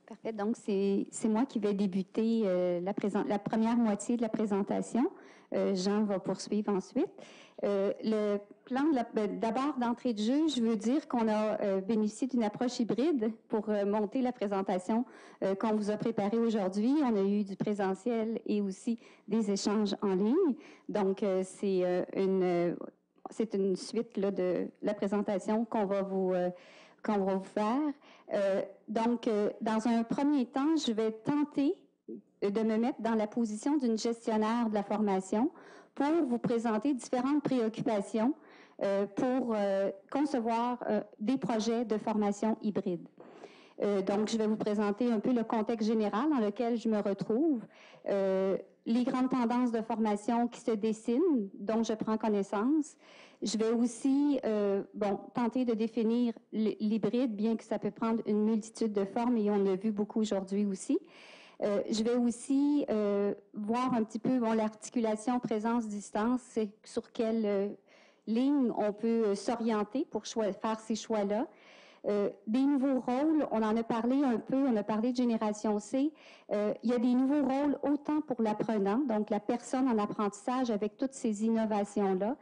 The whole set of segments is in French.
Parfait. Donc, c'est moi qui vais débuter la première moitié de la présentation. Jean va poursuivre ensuite. Le plan, d'abord, d'entrée de jeu, je veux dire qu'on a bénéficié d'une approche hybride pour monter la présentation qu'on vous a préparée aujourd'hui. On a eu du présentiel et aussi des échanges en ligne. Donc, c'est une suite là, de la présentation qu'on va vous faire. Donc, dans un premier temps, je vais tenter de me mettre dans la position d'une gestionnaire de la formation pour vous présenter différentes préoccupations pour concevoir des projets de formation hybride. Donc, je vais vous présenter un peu le contexte général dans lequel je me retrouve, les grandes tendances de formation qui se dessinent, dont je prends connaissance. Je vais aussi tenter de définir l'hybride, bien que ça peut prendre une multitude de formes, et on l'a vu beaucoup aujourd'hui aussi. Je vais aussi voir un petit peu l'articulation présence-distance, c'est sur quelle ligne on peut s'orienter pour faire ces choix-là. Des nouveaux rôles, on en a parlé un peu, on a parlé de Génération C. Il y a des nouveaux rôles autant pour l'apprenant, donc la personne en apprentissage avec toutes ces innovations-là,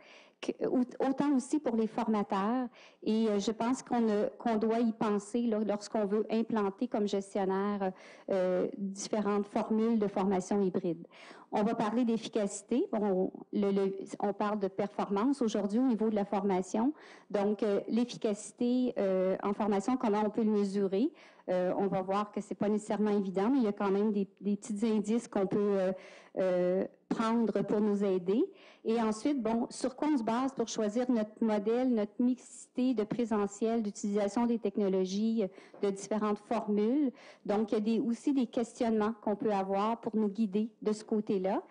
autant aussi pour les formateurs. Et je pense qu'on doit y penser là, lorsqu'on veut implanter comme gestionnaire différentes formules de formation hybride. On va parler d'efficacité. Bon, on parle de performance aujourd'hui au niveau de la formation. Donc, l'efficacité en formation, comment on peut le mesurer? On va voir que c'est pas nécessairement évident, mais il y a quand même des petits indices qu'on peut prendre pour nous aider. Et ensuite, sur quoi on se base pour choisir notre modèle, notre mixité de présentiel, d'utilisation des technologies, de différentes formules. Donc, il y a aussi des questionnements qu'on peut avoir pour nous guider de ce côté-là.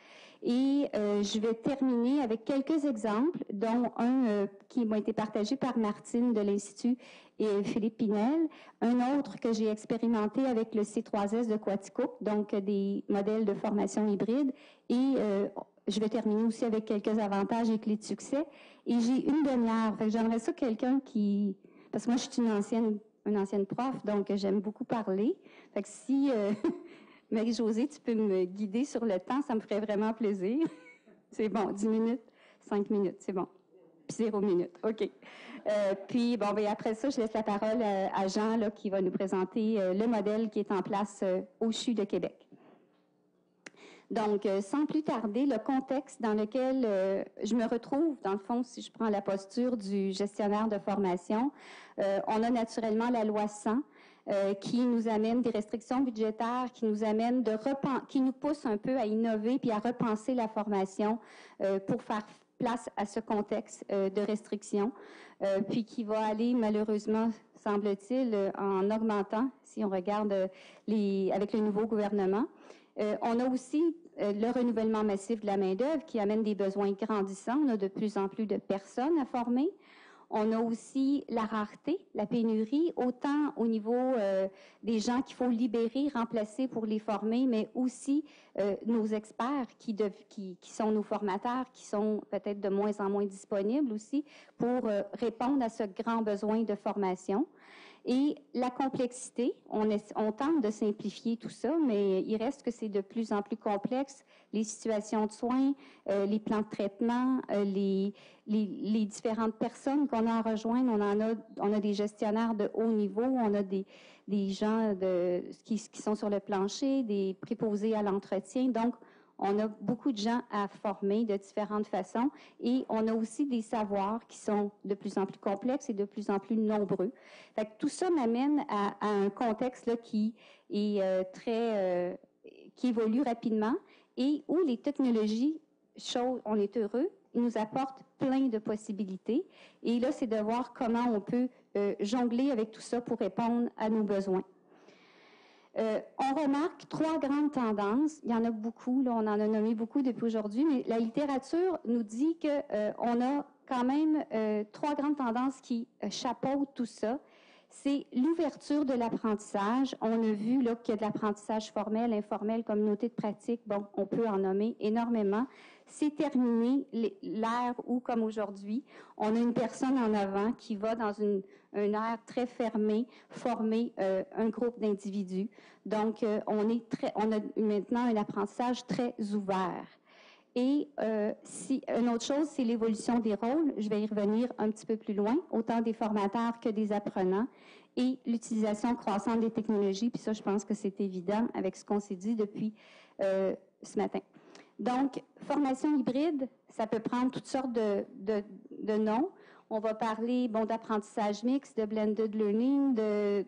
Et je vais terminer avec quelques exemples, dont un qui m'a été partagé par Martine de l'Institut et Philippe Pinel, un autre que j'ai expérimenté avec le C3S de Quatico, donc des modèles de formation hybride, et je vais terminer aussi avec quelques avantages et clés de succès. Et j'ai une demi-heure, fait que j'aimerais ça quelqu'un qui... Parce que moi, je suis une ancienne prof, donc j'aime beaucoup parler. Fait que si... Marie-Josée, tu peux me guider sur le temps, ça me ferait vraiment plaisir. C'est bon, 10 minutes, 5 minutes, c'est bon. Puis 0 minutes, OK. Puis, après ça, je laisse la parole à Jean, là, qui va nous présenter le modèle qui est en place au CHU de Québec. Donc, sans plus tarder, le contexte dans lequel je me retrouve, dans le fond, si je prends la posture du gestionnaire de formation, on a naturellement la loi 100, qui nous amène des restrictions budgétaires, qui nous pousse un peu à innover puis à repenser la formation pour faire place à ce contexte de restrictions, puis qui va aller malheureusement, semble-t-il, en augmentant, si on regarde avec le nouveau gouvernement. On a aussi le renouvellement massif de la main-d'œuvre qui amène des besoins grandissants. On a de plus en plus de personnes à former. On a aussi la rareté, la pénurie, autant au niveau des gens qu'il faut libérer, remplacer pour les former, mais aussi nos experts qui sont nos formateurs, qui sont peut-être de moins en moins disponibles aussi pour répondre à ce grand besoin de formation. Et la complexité, on tente de simplifier tout ça, mais il reste que c'est de plus en plus complexe. Les situations de soins, les plans de traitement, les différentes personnes qu'on a à rejoindre. On a des gestionnaires de haut niveau, on a des gens qui sont sur le plancher, des préposés à l'entretien. Donc, on a beaucoup de gens à former de différentes façons et on a aussi des savoirs qui sont de plus en plus complexes et de plus en plus nombreux. Fait que tout ça m'amène à un contexte là, qui est qui évolue rapidement et où les technologies, on est heureux, ils nous apportent plein de possibilités. Et là, c'est de voir comment on peut jongler avec tout ça pour répondre à nos besoins. On remarque 3 grandes tendances. Il y en a beaucoup, là, on en a nommé beaucoup depuis aujourd'hui, mais la littérature nous dit que on a quand même 3 grandes tendances qui chapeautent tout ça. C'est l'ouverture de l'apprentissage. On a vu là qu'il y a de l'apprentissage formel, informel, communauté de pratique. Bon, on peut en nommer énormément. c'est terminé l'ère où, comme aujourd'hui, on a une personne en avant qui va dans une ère très fermée, former un groupe d'individus. Donc, on a maintenant un apprentissage très ouvert. Et une autre chose, c'est l'évolution des rôles. Je vais y revenir un petit peu plus loin, autant des formateurs que des apprenants, et l'utilisation croissante des technologies. Puis ça, je pense que c'est évident avec ce qu'on s'est dit depuis ce matin. Donc, formation hybride, ça peut prendre toutes sortes de noms. On va parler d'apprentissage mixte, de blended learning,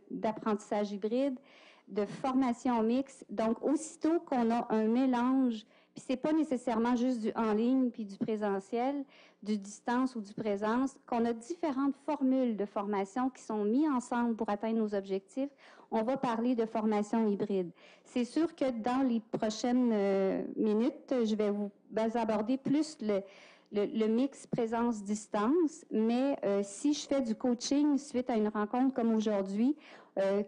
d'apprentissage hybride, de formation mixte. Donc, aussitôt qu'on a un mélange, puis c'est pas nécessairement juste du en ligne puis du présentiel, du distance ou du présence, qu'on a différentes formules de formation qui sont mises ensemble pour atteindre nos objectifs, on va parler de formation hybride. C'est sûr que dans les prochaines minutes, je vais vous aborder plus le mix présence-distance, mais si je fais du coaching suite à une rencontre comme aujourd'hui,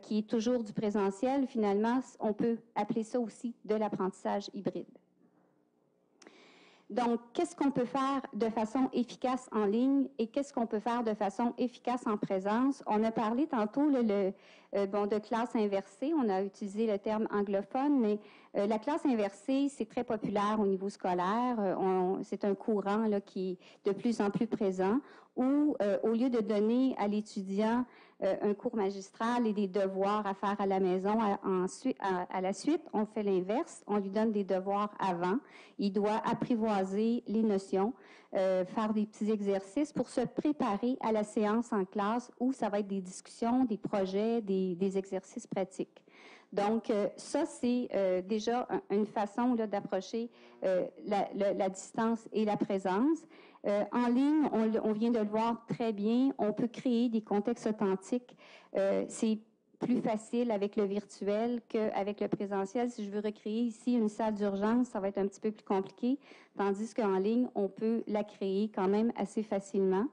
qui est toujours du présentiel, finalement, on peut appeler ça aussi de l'apprentissage hybride. Donc, qu'est-ce qu'on peut faire de façon efficace en ligne et qu'est-ce qu'on peut faire de façon efficace en présence? On a parlé tantôt de classe inversée. On a utilisé le terme anglophone, mais la classe inversée, c'est très populaire au niveau scolaire. C'est un courant là, qui est de plus en plus présent où, au lieu de donner à l'étudiant un cours magistral et des devoirs à faire à la maison, à la suite, on fait l'inverse. On lui donne des devoirs avant. Il doit apprivoiser les notions, faire des petits exercices pour se préparer à la séance en classe où ça va être des discussions, des projets, des exercices pratiques. Donc, ça, c'est déjà une façon là, d'approcher la distance et la présence. En ligne, on vient de le voir très bien, on peut créer des contextes authentiques. C'est plus facile avec le virtuel qu'avec le présentiel. Si je veux recréer ici une salle d'urgence, ça va être un petit peu plus compliqué, tandis qu'en ligne, on peut la créer quand même assez facilement.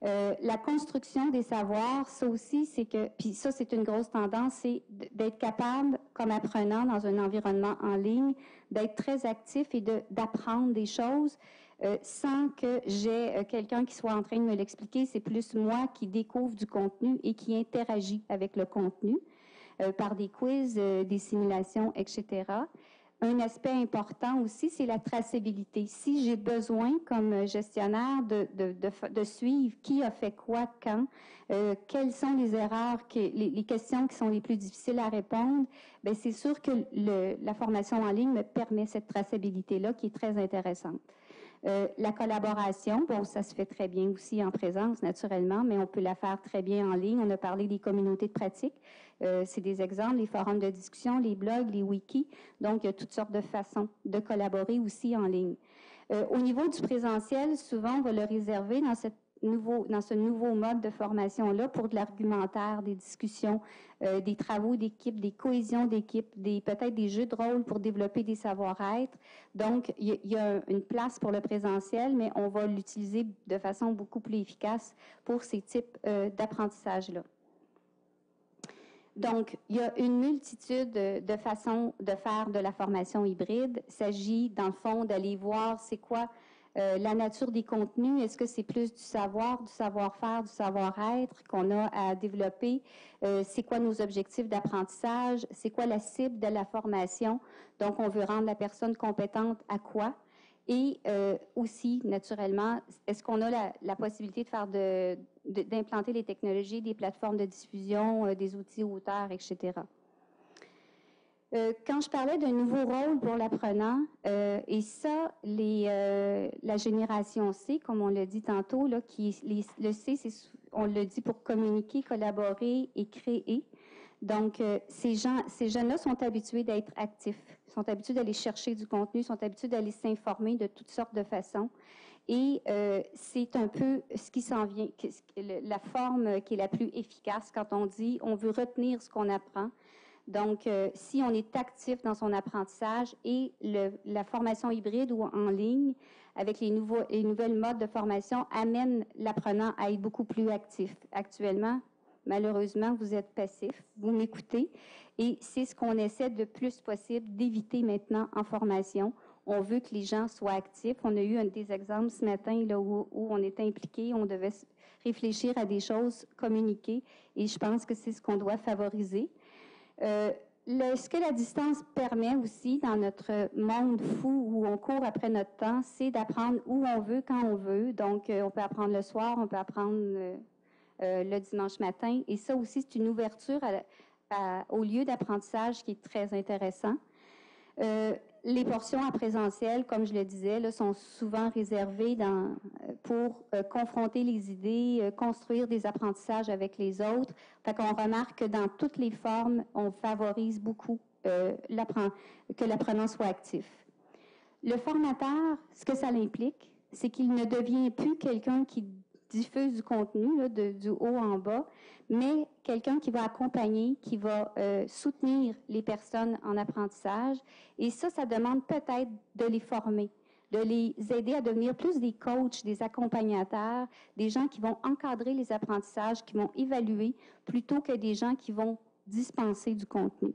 La construction des savoirs, ça aussi, puis ça, c'est une grosse tendance, c'est d'être capable, comme apprenant dans un environnement en ligne, d'être très actif et d'apprendre des choses sans que j'ai quelqu'un qui soit en train de me l'expliquer. C'est plus moi qui découvre du contenu et qui interagit avec le contenu par des quiz, des simulations, etc. Un aspect important aussi, c'est la traçabilité. Si j'ai besoin, comme gestionnaire, de suivre qui a fait quoi, quand, quelles sont les erreurs, les questions qui sont les plus difficiles à répondre, bien, c'est sûr que la formation en ligne me permet cette traçabilité-là qui est très intéressante. La collaboration, bon, ça se fait très bien aussi en présence, naturellement, mais on peut la faire très bien en ligne. On a parlé des communautés de pratique. C'est des exemples, les forums de discussion, les blogs, les wikis. Donc, il y a toutes sortes de façons de collaborer aussi en ligne. Au niveau du présentiel, souvent, on va le réserver dans ce nouveau mode de formation-là pour de l'argumentaire, des discussions, des travaux d'équipe, des cohésions d'équipe, peut-être des jeux de rôle pour développer des savoir-être. Donc, il y a une place pour le présentiel, mais on va l'utiliser de façon beaucoup plus efficace pour ces types d'apprentissage-là. Donc, il y a une multitude de façons de faire de la formation hybride. Il s'agit, dans le fond, d'aller voir c'est quoi la nature des contenus. Est-ce que c'est plus du savoir, du savoir-faire, du savoir-être qu'on a à développer? C'est quoi nos objectifs d'apprentissage? C'est quoi la cible de la formation? Donc, on veut rendre la personne compétente à quoi? Et aussi, naturellement, est-ce qu'on a la possibilité de faire d'implanter les technologies, des plateformes de diffusion, des outils auteurs, etc. Quand je parlais d'un nouveau rôle pour l'apprenant, et ça, la génération C, comme on l'a dit tantôt, là, le C, on le dit pour communiquer, collaborer et créer. Donc, ces jeunes-là sont habitués d'être actifs, sont habitués d'aller chercher du contenu, sont habitués d'aller s'informer de toutes sortes de façons. Et c'est un peu ce qui s'en vient, la forme qui est la plus efficace quand on dit on veut retenir ce qu'on apprend. Donc, si on est actif dans son apprentissage et la formation hybride ou en ligne, avec les nouvelles modes de formation, amène l'apprenant à être beaucoup plus actif. Actuellement, malheureusement, vous êtes passif, vous m'écoutez, et c'est ce qu'on essaie de plus possible d'éviter maintenant en formation. On veut que les gens soient actifs. On a eu des exemples ce matin là, où on était impliqués, on devait réfléchir à des choses, communiquer, et je pense que c'est ce qu'on doit favoriser. Ce que la distance permet aussi dans notre monde fou où on court après notre temps, c'est d'apprendre où on veut, quand on veut. Donc, on peut apprendre le soir, on peut apprendre le dimanche matin. Et ça aussi, c'est une ouverture au lieu d'apprentissage qui est très intéressant. Les portions en présentiel, comme je le disais, là, sont souvent réservées pour confronter les idées, construire des apprentissages avec les autres. Fait qu'on remarque que dans toutes les formes, on favorise beaucoup que l'apprenant soit actif. Le formateur, ce que ça implique, c'est qu'il ne devient plus quelqu'un qui diffuse du contenu là, du haut en bas, mais quelqu'un qui va accompagner, qui va soutenir les personnes en apprentissage. Et ça demande peut-être de les former, de les aider à devenir plus des coachs, des accompagnateurs, des gens qui vont encadrer les apprentissages, qui vont évaluer, plutôt que des gens qui vont dispenser du contenu.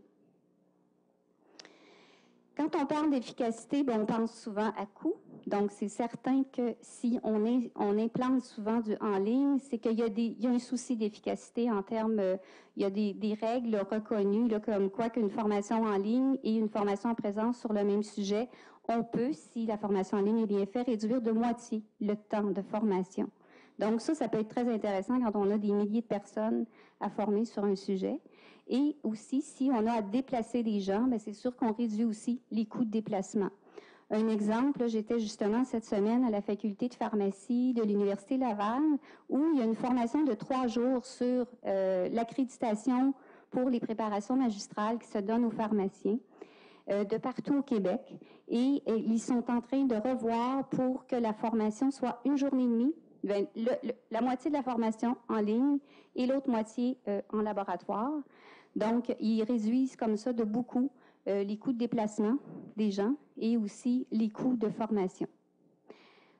Quand on parle d'efficacité, on pense souvent à coût. Donc, c'est certain que si on implante souvent en ligne, c'est qu'il y a un souci d'efficacité en termes, il y a des règles reconnues, là, comme quoi qu'une formation en ligne et une formation en présence sur le même sujet, on peut, si la formation en ligne est bien faite, réduire de moitié le temps de formation. Donc, ça peut être très intéressant quand on a des milliers de personnes à former sur un sujet. Et aussi, si on a à déplacer des gens, c'est sûr qu'on réduit aussi les coûts de déplacement. Un exemple, j'étais justement cette semaine à la faculté de pharmacie de l'Université Laval, où il y a une formation de 3 jours sur l'accréditation pour les préparations magistrales qui se donnent aux pharmaciens de partout au Québec. Et ils sont en train de revoir pour que la formation soit une journée et demie, la moitié de la formation en ligne et l'autre moitié en laboratoire. Donc, ils réduisent comme ça de beaucoup les coûts de déplacement des gens et aussi les coûts de formation.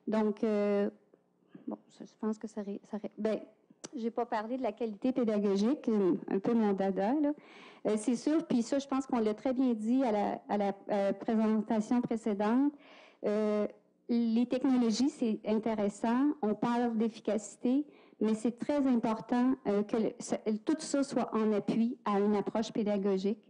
Donc, je pense que j'ai pas parlé de la qualité pédagogique, un peu mon dada, là. C'est sûr, puis ça, je pense qu'on l'a très bien dit à la présentation précédente. Les technologies, c'est intéressant, on parle d'efficacité, mais c'est très important que tout ça soit en appui à une approche pédagogique.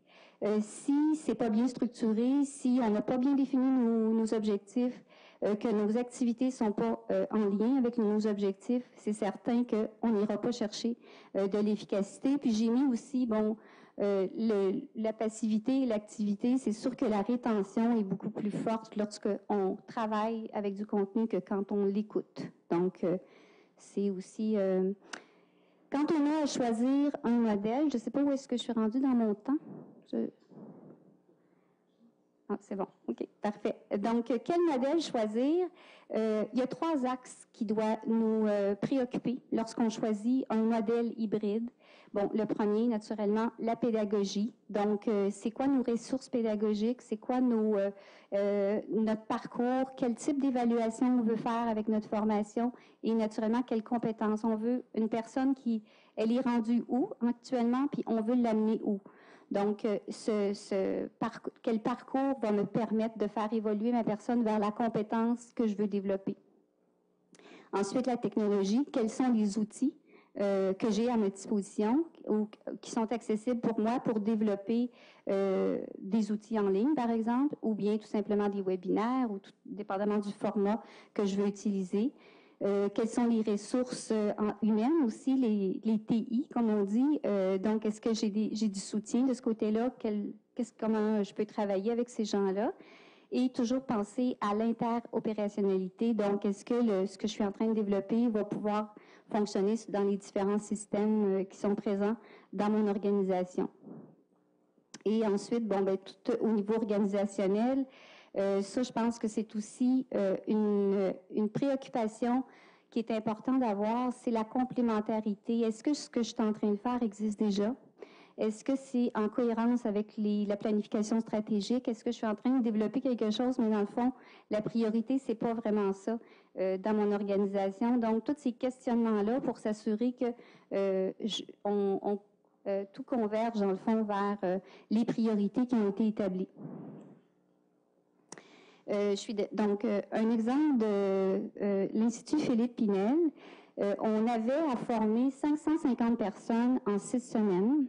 Si c'est pas bien structuré, si on n'a pas bien défini nos objectifs, que nos activités sont pas en lien avec nos objectifs, c'est certain qu'on n'ira pas chercher de l'efficacité. Puis j'ai mis aussi, la passivité et l'activité, c'est sûr que la rétention est beaucoup plus forte lorsqu'on travaille avec du contenu que quand on l'écoute. Donc, c'est aussi... quand on a à choisir un modèle, je ne sais pas où est-ce que je suis rendue dans mon temps. Ah, c'est bon. OK, parfait. Donc, quel modèle choisir? Il y a 3 axes qui doivent nous préoccuper lorsqu'on choisit un modèle hybride. Bon, le premier, naturellement, la pédagogie. Donc, c'est quoi nos ressources pédagogiques? C'est quoi notre parcours? Quel type d'évaluation on veut faire avec notre formation? Et naturellement, quelles compétences? On veut une personne elle est rendue où actuellement, puis on veut l'amener où? Donc, quel parcours va me permettre de faire évoluer ma personne vers la compétence que je veux développer? Ensuite, la technologie. Quels sont les outils que j'ai à ma disposition ou qui sont accessibles pour moi pour développer des outils en ligne, par exemple, ou bien tout simplement des webinaires, ou dépendamment du format que je veux utiliser. Quelles sont les ressources humaines aussi, les TI, comme on dit. Donc, est-ce que j'ai du soutien de ce côté-là? Comment je peux travailler avec ces gens-là? Et toujours penser à l'interopérationnalité. Donc, est-ce que ce que je suis en train de développer va pouvoir fonctionner dans les différents systèmes qui sont présents dans mon organisation? Et ensuite, tout au niveau organisationnel, ça, je pense que c'est aussi une préoccupation qui est importante d'avoir, c'est la complémentarité. Est-ce que ce que je suis en train de faire existe déjà? Est-ce que c'est en cohérence avec la planification stratégique? Est-ce que je suis en train de développer quelque chose, mais dans le fond, la priorité, c'est pas vraiment ça dans mon organisation. Donc, tous ces questionnements-là pour s'assurer que tout converge, dans le fond, vers les priorités qui ont été établies. Un exemple de l'Institut Philippe Pinel. On avait à former 550 personnes en 6 semaines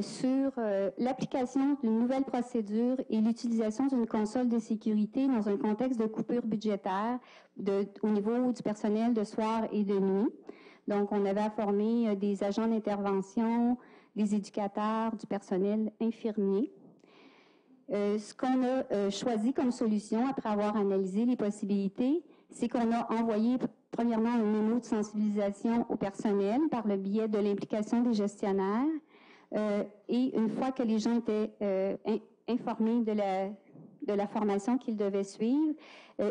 sur l'application d'une nouvelle procédure et l'utilisation d'une console de sécurité dans un contexte de coupure budgétaire au niveau du personnel de soir et de nuit. Donc, on avait à former des agents d'intervention, des éducateurs, du personnel infirmier. Ce qu'on a choisi comme solution, après avoir analysé les possibilités, c'est qu'on a envoyé premièrement un mémo de sensibilisation au personnel par le biais de l'implication des gestionnaires. Et une fois que les gens étaient informés de la formation qu'ils devaient suivre,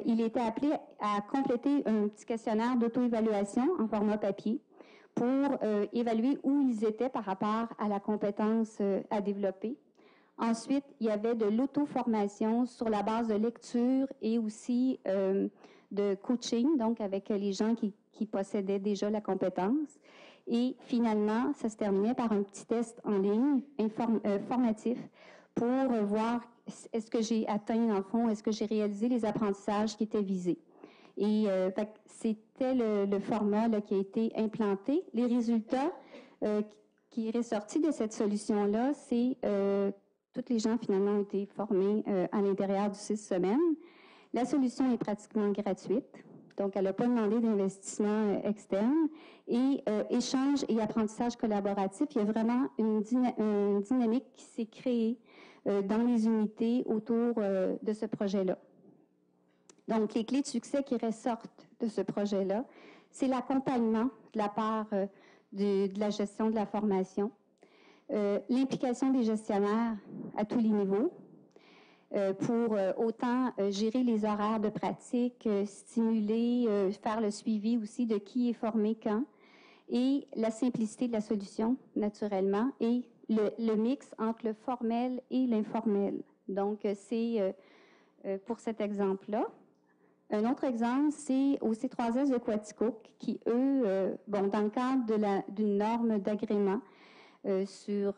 il était appelé à compléter un petit questionnaire d'auto-évaluation en format papier pour évaluer où ils étaient par rapport à la compétence à développer. Ensuite, il y avait de l'auto-formation sur la base de lecture et aussi de coaching, donc avec les gens qui possédaient déjà la compétence. Et finalement, ça se terminait par un petit test en ligne formatif pour voir est-ce que j'ai atteint, dans le fond, est-ce que j'ai réalisé les apprentissages qui étaient visés. Et c'était le format là, qui a été implanté. Les résultats qui est ressorti de cette solution-là, c'est tous les gens finalement ont été formés à l'intérieur de 6 semaines. La solution est pratiquement gratuite, donc elle n'a pas demandé d'investissement externe. Et échange et apprentissage collaboratif, il y a vraiment une dynamique qui s'est créée dans les unités autour de ce projet-là. Donc, les clés de succès qui ressortent de ce projet-là, c'est l'accompagnement de la part de la gestion de la formation, l'implication des gestionnaires à tous les niveaux, pour autant gérer les horaires de pratique, stimuler, faire le suivi aussi de qui est formé quand, et la simplicité de la solution, naturellement, et le mix entre le formel et l'informel. Donc, c'est pour cet exemple-là. Un autre exemple, c'est au C3S de Quaticook, qui, eux, dans le cadre d'une norme d'agrément sur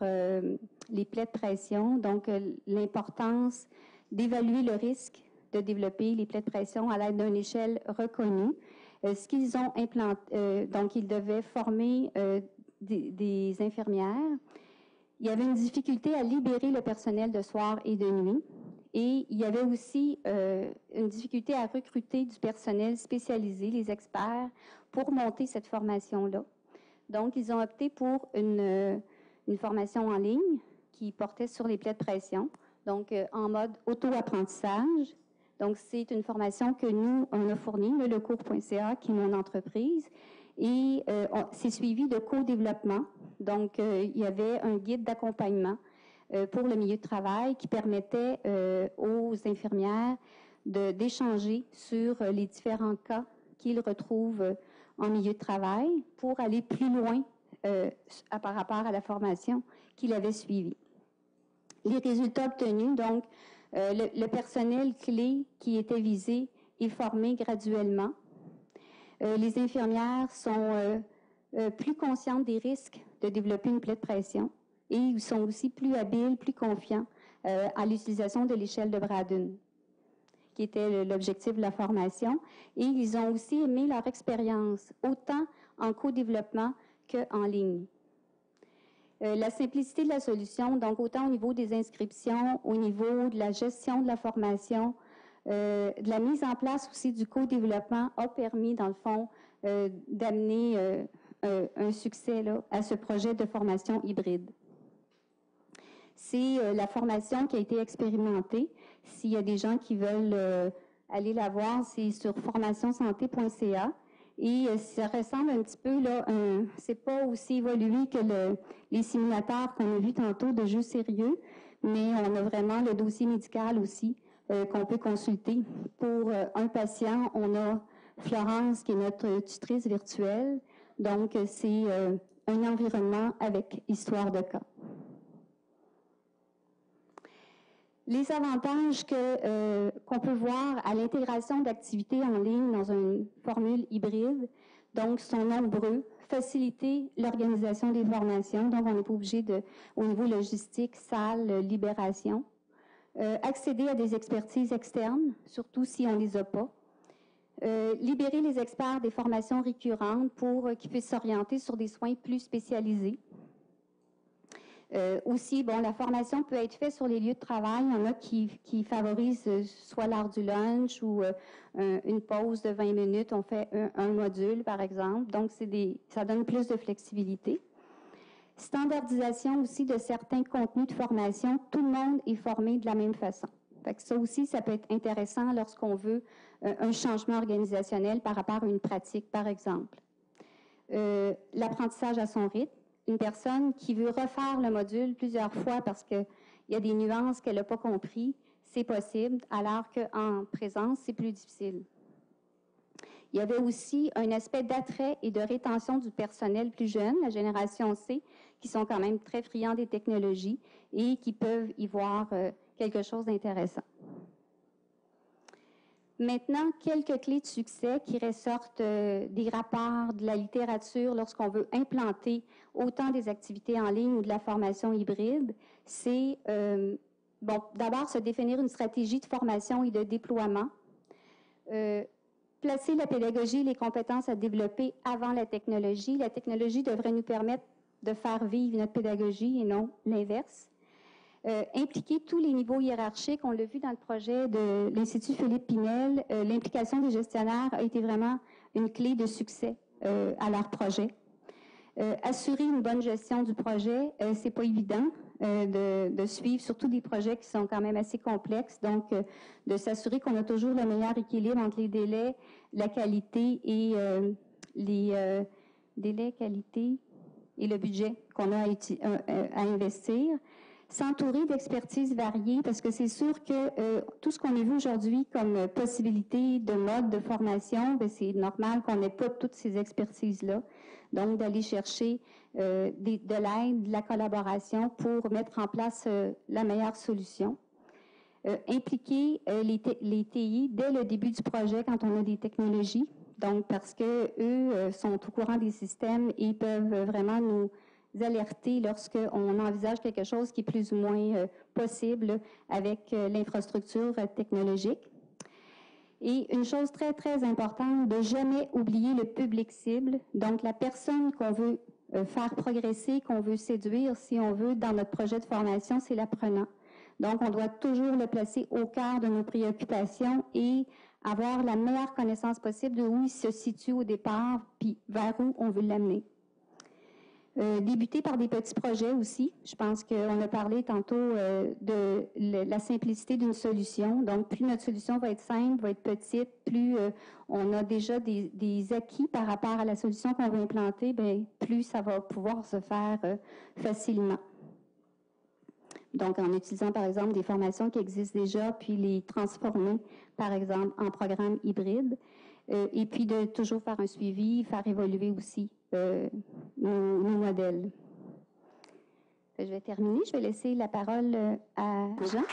les plaies de pression, donc l'importance d'évaluer le risque de développer les plaies de pression à l'aide d'une échelle reconnue. Ce qu'ils ont implanté, donc ils devaient former des infirmières. Il y avait une difficulté à libérer le personnel de soir et de nuit. Et il y avait aussi une difficulté à recruter du personnel spécialisé, les experts, pour monter cette formation-là. Donc, ils ont opté pour une formation en ligne qui portait sur les plaies de pression, donc en mode auto-apprentissage. Donc, c'est une formation que nous, on a fournie, le lecours.ca, qui est mon entreprise, et c'est suivi de co-développement. Donc, il y avait un guide d'accompagnement pour le milieu de travail qui permettait aux infirmières d'échanger sur les différents cas qu'ils retrouvent en milieu de travail pour aller plus loin par rapport à la formation qu'ils avaient suivie. Les résultats obtenus, donc, le personnel clé qui était visé est formé graduellement. Les infirmières sont plus conscientes des risques de développer une plaie de pression et ils sont aussi plus habiles, plus confiants à l'utilisation de l'échelle de Braden, qui était l'objectif de la formation. Et ils ont aussi aimé leur expérience, autant en co-développement qu'en ligne. La simplicité de la solution, donc autant au niveau des inscriptions, au niveau de la gestion de la formation, de la mise en place aussi du co-développement a permis, dans le fond, d'amener un succès là, à ce projet de formation hybride. C'est la formation qui a été expérimentée. S'il y a des gens qui veulent aller la voir, c'est sur formationsanté.ca. Et ça ressemble un petit peu, là, c'est pas aussi évolué que les simulateurs qu'on a vus tantôt de jeux sérieux, mais on a vraiment le dossier médical aussi qu'on peut consulter. Pour un patient, on a Florence qui est notre tutrice virtuelle. Donc, c'est un environnement avec histoire de cas. Les avantages qu'on peut voir à l'intégration d'activités en ligne dans une formule hybride, donc, sont nombreux. Faciliter l'organisation des formations, donc on n'est pas obligé au niveau logistique, salle, libération. accéder à des expertises externes, surtout si on ne les a pas. Libérer les experts des formations récurrentes pour qu'ils puissent s'orienter sur des soins plus spécialisés. Aussi, bon, la formation peut être faite sur les lieux de travail. Il y en a qui favorisent soit l'heure du lunch ou une pause de 20 minutes. On fait un module, par exemple. Donc, ça donne plus de flexibilité. Standardisation aussi de certains contenus de formation. Tout le monde est formé de la même façon. Fait que ça aussi, ça peut être intéressant lorsqu'on veut un changement organisationnel par rapport à une pratique, par exemple. L'apprentissage à son rythme. Une personne qui veut refaire le module plusieurs fois parce qu'il y a des nuances qu'elle n'a pas compris, c'est possible, alors qu'en présence, c'est plus difficile. Il y avait aussi un aspect d'attrait et de rétention du personnel plus jeune, la génération C, qui sont quand même très friands des technologies et qui peuvent y voir quelque chose d'intéressant. Maintenant, quelques clés de succès qui ressortent des rapports, de la littérature lorsqu'on veut implanter autant des activités en ligne ou de la formation hybride, c'est, bon, d'abord se définir une stratégie de formation et de déploiement, placer la pédagogie et les compétences à développer avant la technologie. La technologie devrait nous permettre de faire vivre notre pédagogie et non l'inverse. Impliquer tous les niveaux hiérarchiques. On l'a vu dans le projet de l'Institut Philippe Pinel, l'implication des gestionnaires a été vraiment une clé de succès à leur projet. Assurer une bonne gestion du projet, c'est pas évident de suivre, surtout des projets qui sont quand même assez complexes, donc de s'assurer qu'on a toujours le meilleur équilibre entre les délais, la qualité et les délais, qualité et le budget qu'on a à investir. S'entourer d'expertises variées, parce que c'est sûr que tout ce qu'on a vu aujourd'hui comme possibilité de mode de formation, c'est normal qu'on n'ait pas toutes ces expertises-là. Donc, d'aller chercher de l'aide, de la collaboration pour mettre en place la meilleure solution. Impliquer les TI dès le début du projet quand on a des technologies. Donc, parce que eux sont au courant des systèmes et peuvent vraiment nous alerter lorsqu'on envisage quelque chose qui est plus ou moins possible avec l'infrastructure technologique. Et une chose très, très importante, de jamais oublier le public cible, donc la personne qu'on veut faire progresser, qu'on veut séduire, si on veut, dans notre projet de formation, c'est l'apprenant. Donc, on doit toujours le placer au cœur de nos préoccupations et avoir la meilleure connaissance possible de où il se situe au départ, puis vers où on veut l'amener. Débuter par des petits projets aussi. Je pense qu'on a parlé tantôt de la simplicité d'une solution. Donc, plus notre solution va être simple, va être petite, plus on a déjà des acquis par rapport à la solution qu'on veut implanter, bien, plus ça va pouvoir se faire facilement. Donc, en utilisant, par exemple, des formations qui existent déjà, puis les transformer, par exemple, en programme hybride. Et puis, de toujours faire un suivi, faire évoluer aussi nos modèles. Je vais terminer. Je vais laisser la parole à Jean.